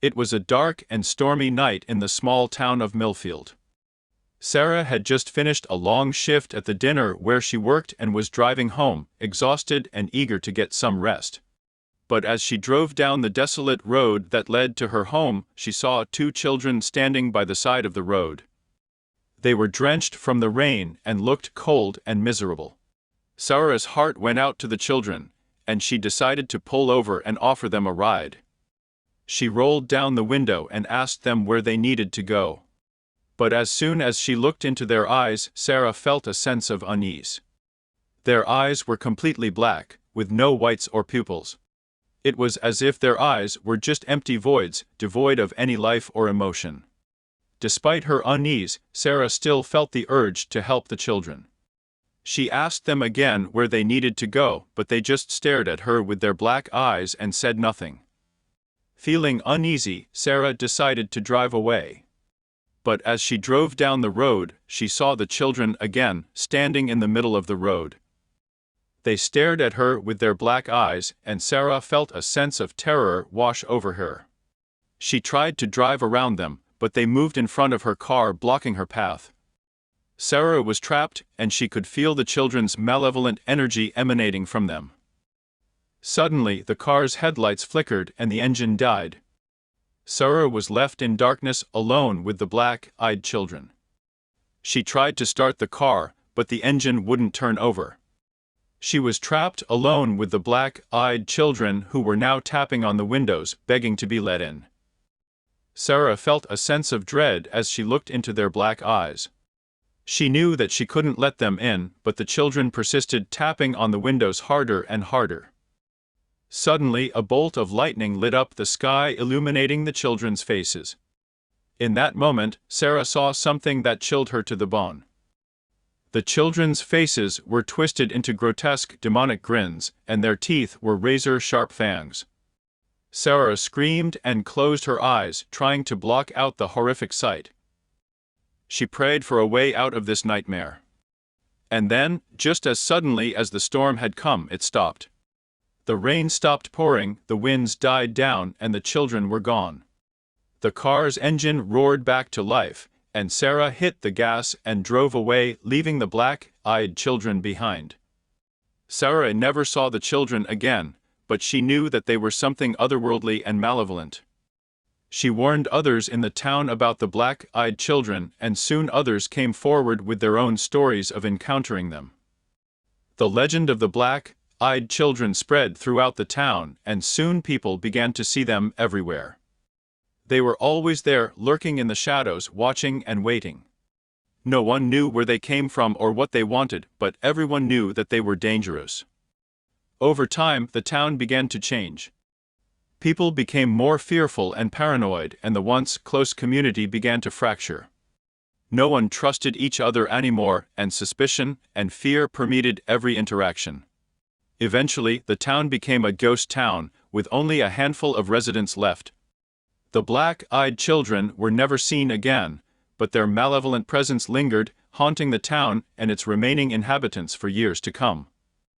It was a dark and stormy night in the small town of Millfield. Sarah had just finished a long shift at the dinner where she worked and was driving home, exhausted and eager to get some rest. But as she drove down the desolate road that led to her home, she saw two children standing by the side of the road. They were drenched from the rain and looked cold and miserable. Sarah's heart went out to the children, and she decided to pull over and offer them a ride. She rolled down the window and asked them where they needed to go. But as soon as she looked into their eyes, Sarah felt a sense of unease. Their eyes were completely black, with no whites or pupils. It was as if their eyes were just empty voids, devoid of any life or emotion. Despite her unease, Sarah still felt the urge to help the children. She asked them again where they needed to go, but they just stared at her with their black eyes and said nothing. Feeling uneasy, Sarah decided to drive away. But as she drove down the road, she saw the children again, standing in the middle of the road. They stared at her with their black eyes, and Sarah felt a sense of terror wash over her. She tried to drive around them, but they moved in front of her car, blocking her path. Sarah was trapped, and she could feel the children's malevolent energy emanating from them. Suddenly, the car's headlights flickered and the engine died. Sarah was left in darkness alone with the black-eyed children. She tried to start the car, but the engine wouldn't turn over. She was trapped alone with the black-eyed children who were now tapping on the windows, begging to be let in. Sarah felt a sense of dread as she looked into their black eyes. She knew that she couldn't let them in, but the children persisted, tapping on the windows harder and harder. Suddenly, a bolt of lightning lit up the sky, illuminating the children's faces. In that moment, Sarah saw something that chilled her to the bone. The children's faces were twisted into grotesque, demonic grins, and their teeth were razor-sharp fangs. Sarah screamed and closed her eyes, trying to block out the horrific sight. She prayed for a way out of this nightmare. And then, just as suddenly as the storm had come, it stopped. The rain stopped pouring, the winds died down, and the children were gone. The car's engine roared back to life, and Sarah hit the gas and drove away, leaving the black-eyed children behind. Sarah never saw the children again, but she knew that they were something otherworldly and malevolent. She warned others in the town about the black-eyed children, and soon others came forward with their own stories of encountering them. The legend of the black-eyed children spread throughout the town, and soon people began to see them everywhere. They were always there, lurking in the shadows, watching and waiting. No one knew where they came from or what they wanted, but everyone knew that they were dangerous. Over time, the town began to change. People became more fearful and paranoid, and the once close community began to fracture. No one trusted each other anymore, and suspicion and fear permeated every interaction. Eventually, the town became a ghost town, with only a handful of residents left. The black-eyed children were never seen again, but their malevolent presence lingered, haunting the town and its remaining inhabitants for years to come.